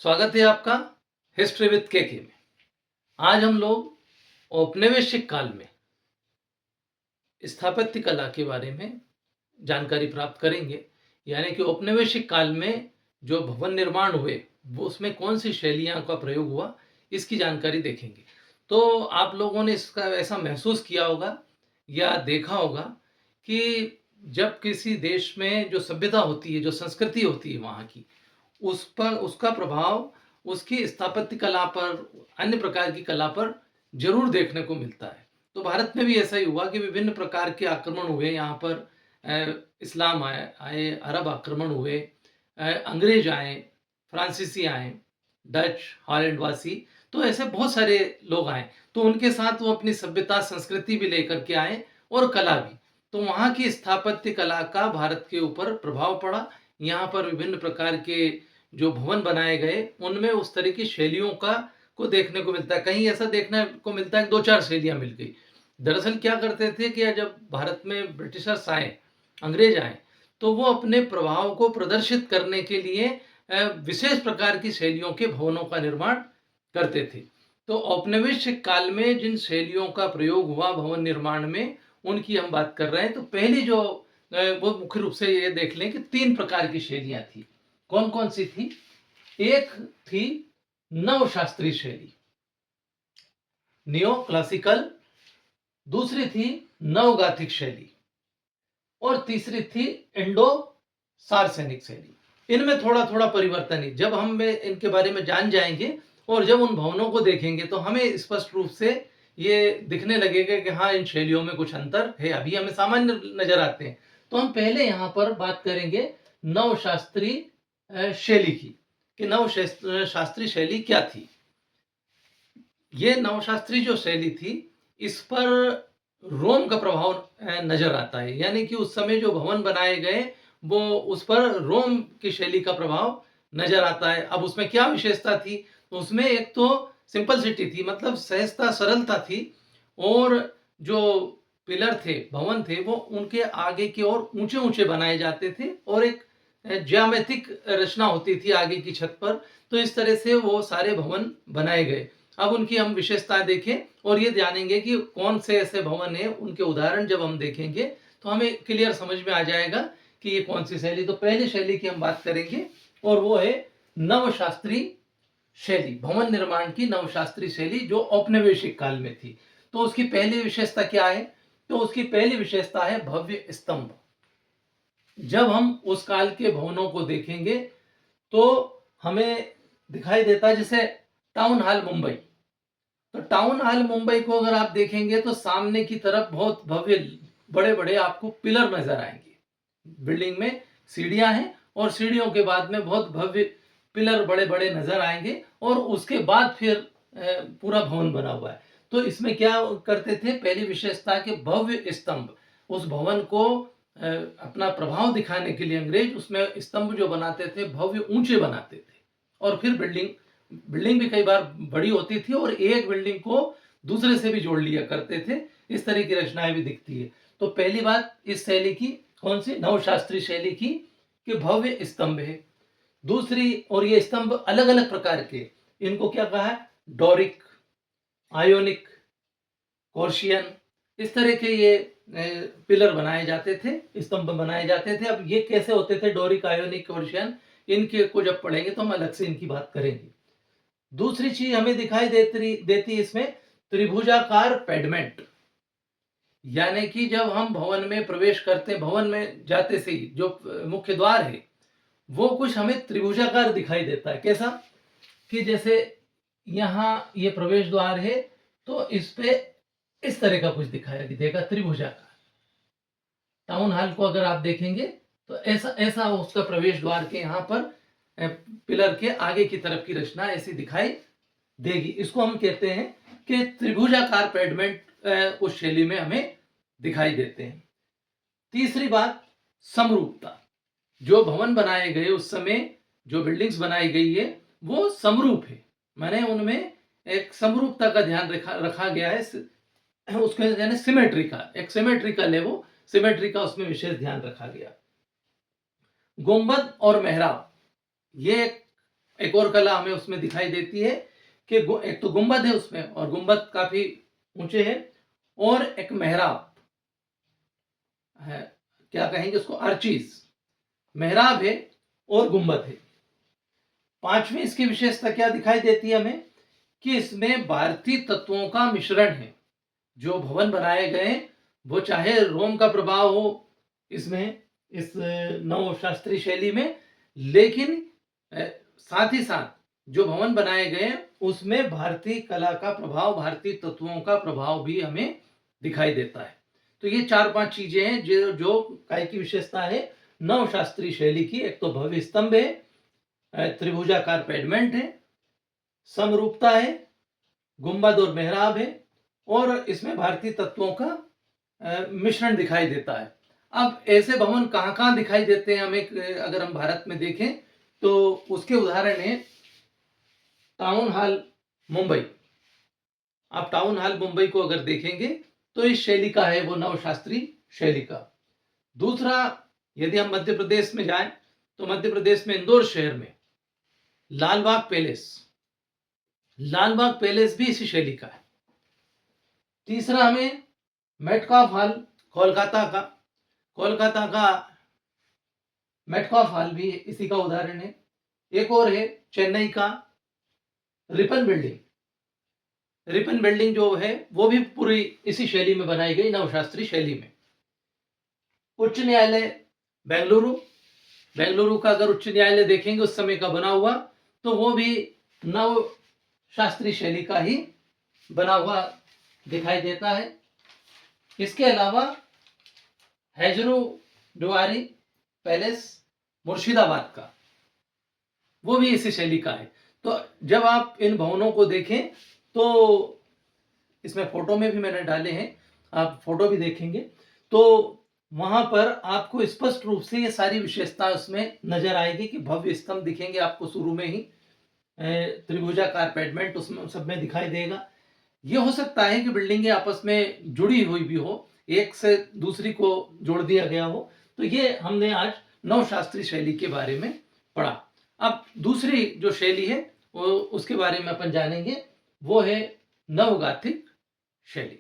स्वागत है आपका हिस्ट्री विद केके में। आज हम लोग औपनिवेशिक काल में स्थापत्य कला के बारे में जानकारी प्राप्त करेंगे। यानी कि औपनिवेशिक काल में जो भवन निर्माण हुए वो उसमें कौन सी शैलियाँ का प्रयोग हुआ, इसकी जानकारी देखेंगे। तो आप लोगों ने इसका ऐसा महसूस किया होगा या देखा होगा कि जब किसी देश में जो सभ्यता होती है, जो संस्कृति होती है वहाँ की, उस पर उसका प्रभाव उसकी स्थापत्य कला पर, अन्य प्रकार की कला पर ज़रूर देखने को मिलता है। तो भारत में भी ऐसा ही हुआ कि विभिन्न प्रकार के आक्रमण हुए यहाँ पर। इस्लाम आए, अरब आक्रमण हुए, अंग्रेज आए, फ्रांसीसी आए, डच, हॉलैंड वासी, तो ऐसे बहुत सारे लोग आए। तो उनके साथ वो अपनी सभ्यता, संस्कृति भी लेकर के आए और कला भी। तो वहाँ की स्थापत्य कला का भारत के ऊपर प्रभाव पड़ा। यहाँ पर विभिन्न प्रकार के जो भवन बनाए गए, उनमें उस तरह की शैलियों का को देखने को मिलता है। कहीं ऐसा देखने को मिलता है कि 2-4 शैलियाँ मिल गई। दरअसल क्या करते थे कि जब भारत में ब्रिटिशर्स आए, अंग्रेज आए, तो वो अपने प्रभाव को प्रदर्शित करने के लिए विशेष प्रकार की शैलियों के भवनों का निर्माण करते थे। तो औपनिवेशिक काल में जिन शैलियों का प्रयोग हुआ भवन निर्माण में, उनकी हम बात कर रहे हैं। तो पहली जो वो मुख्य रूप से ये देख लें कि 3 प्रकार की शैलियाँ थी। कौन-कौन सी थी? एक थी नवशास्त्रीय शैली, नियो क्लासिकल। दूसरी थी नवगाथिक शैली और तीसरी थी इंडो सार्सेनिक शैली। इनमें थोड़ा-थोड़ा परिवर्तन है। जब हम इनके बारे में जान जाएंगे और जब उन भवनों को देखेंगे तो हमें स्पष्ट रूप से ये दिखने लगेगा कि हाँ, इन शैलियों में कुछ अंतर है। अभी हमें सामान्य नजर आते हैं। तो हम पहले यहाँ पर बात करेंगे नवशास्त्रीय शैली की, कि नवशास्त्रीय शैली क्या थी। ये नवशास्त्रीय जो शैली थी, इस पर रोम का प्रभाव नजर आता है। यानी कि उस समय जो भवन बनाए गए, वो उस पर रोम की शैली का प्रभाव नजर आता है। अब उसमें क्या विशेषता थी? तो उसमें एक तो सिंपलिसिटी थी, मतलब सहजता, सरलता थी। और जो पिलर थे, भवन थे, वो उनके आगे की ओर ऊंचे-ऊंचे बनाए जाते थे और एक ज्यामितिक रचना होती थी आगे की छत पर। तो इस तरह से वो सारे भवन बनाए गए। अब उनकी हम विशेषताएं देखें और ये जानेंगे कि कौन से ऐसे भवन हैं, उनके उदाहरण जब हम देखेंगे तो हमें क्लियर समझ में आ जाएगा कि ये कौन सी शैली। तो पहली शैली की हम बात करेंगे और वो है नवशास्त्रीय शैली, भवन निर्माण की नवशास्त्रीय शैली जो औपनिवेशिक काल में थी। तो उसकी पहली विशेषता क्या है? तो उसकी पहली विशेषता है भव्य स्तंभ। जब हम उस काल के भवनों को देखेंगे तो हमें दिखाई देता है, जैसे टाउन हॉल मुंबई। तो टाउन हॉल मुंबई को अगर आप देखेंगे तो सामने की तरफ बहुत भव्य बड़े-बड़े आपको पिलर नजर आएंगे। बिल्डिंग में सीढ़ियां हैं और सीढ़ियों के बाद में बहुत भव्य पिलर बड़े-बड़े नजर आएंगे और उसके बाद फिर पूरा भवन बना हुआ है। तो इसमें क्या करते थे? पहली विशेषता के भव्य स्तंभ। उस भवन को अपना प्रभाव दिखाने के लिए अंग्रेज उसमें स्तंभ जो बनाते थे, भव्य ऊंचे बनाते थे। और फिर बिल्डिंग भी कई बार बड़ी होती थी और एक बिल्डिंग को दूसरे से भी जोड़ लिया करते थे। इस तरह की रचनाएं भी दिखती है। तो पहली बात इस शैली की, कौन सी? नवशास्त्रीय शैली की, कि भव्य स्तंभ है। दूसरी, और ये स्तंभ अलग अलग प्रकार के, इनको क्या कहा है? डोरिक, आयोनिक, कॉर्शियन, इस तरह के ये पिलर बनाए जाते थे, स्तंभ बनाए जाते थे। अब ये कैसे होते थे, डोरिक, आयोनिक, कॉर्शियन, इनके को जब पढ़ेंगे तो हम अलग से इनकी बात करेंगे। दूसरी चीज हमें दिखाई देती इसमें त्रिभुजाकार पेडमेंट। यानी कि जब हम भवन में प्रवेश करते हैं, भवन में जाते से ही जो मुख्य द्वार है, वो कुछ हमें त्रिभुजाकार दिखाई देता है। कैसा? कि जैसे यहाँ ये प्रवेश द्वार है तो इस पे इस तरह का कुछ दिखाया देगा, त्रिभुजाकार। टाउन हॉल को अगर आप देखेंगे तो ऐसा ऐसा उसका प्रवेश द्वार के यहाँ पर पिलर के आगे की तरफ की रचना ऐसी दिखाई देगी। इसको हम कहते हैं कि त्रिभुजाकार पेडमेंट उस शैली में हमें दिखाई देते हैं। तीसरी बात, समरूपता। जो भवन बनाए गए उस समय, जो बिल्डिंग्स बनाई गई है, वो समरूप है। माने उनमें एक समरूपता का ध्यान रखा गया है। उसके यानी सिमेट्री का, एक सिमेट्रिकल है वो, सिमेट्री का उसमें विशेष ध्यान रखा गया। गुंबद और मेहराब, ये एक और कला हमें उसमें दिखाई देती है कि एक तो गुंबद है उसमें, और गुंबद काफी ऊंचे है, और एक मेहराब है, क्या कहेंगे उसको, आर्चीज, मेहराब है और गुंबद है। पांचवी इसकी विशेषता क्या दिखाई देती है हमें, कि इसमें भारतीय तत्वों का मिश्रण है। जो भवन बनाए गए वो चाहे रोम का प्रभाव हो इसमें, इस नव शास्त्रीय शैली में, लेकिन साथ ही साथ जो भवन बनाए गए उसमें भारतीय कला का प्रभाव, भारतीय तत्वों का प्रभाव भी हमें दिखाई देता है। तो ये 4-5 चीजें हैं जो काय की विशेषता है नव शास्त्रीय शैली की। एक तो भव्य स्तंभ है, त्रिभुजाकार पेडमेंट है, समरूपता है, गुंबद और मेहराब है, और इसमें भारतीय तत्वों का मिश्रण दिखाई देता है। अब ऐसे भवन कहाँ कहाँ दिखाई देते हैं हमें, अगर हम भारत में देखें तो उसके उदाहरण है टाउन हॉल मुंबई। आप टाउन हॉल मुंबई को अगर देखेंगे तो इस शैली का है, वो नवशास्त्रीय शैली का। दूसरा, यदि हम मध्य प्रदेश में जाएं तो मध्य प्रदेश में इंदौर शहर में लालबाग पैलेस, लालबाग पैलेस भी इसी शैली का है। तीसरा, हमें मेटकाफ हॉल कोलकाता का मेटकाफ हॉल भी इसी का उदाहरण है। एक और है चेन्नई का रिपन बिल्डिंग। रिपन बिल्डिंग जो है वो भी पूरी इसी शैली में बनाई गई, नवशास्त्रीय शैली में। उच्च न्यायालय बेंगलुरु का अगर उच्च न्यायालय देखेंगे उस समय का बना हुआ, तो वो भी नव शास्त्रीय शैली का ही बना हुआ दिखाई देता है। इसके अलावा हैजरू दुआरी पैलेस मुर्शिदाबाद का, वो भी इसी शैली का है। तो जब आप इन भवनों को देखें तो इसमें फोटो में भी मैंने डाले हैं, आप फोटो भी देखेंगे तो वहां पर आपको स्पष्ट रूप से ये सारी विशेषता उसमें नजर आएगी कि भव्य स्तंभ दिखेंगे आपको शुरू में ही, त्रिभुजाकार पेडमेंट उसमें सब में दिखाई देगा। ये हो सकता है कि बिल्डिंगें आपस में जुड़ी हुई भी हो, एक से दूसरी को जोड़ दिया गया हो। तो ये हमने आज नवशास्त्रीय शैली के बारे में पढ़ा। अब दूसरी जो शैली है वो उसके बारे में अपन जानेंगे, वो है नवगाथिक शैली।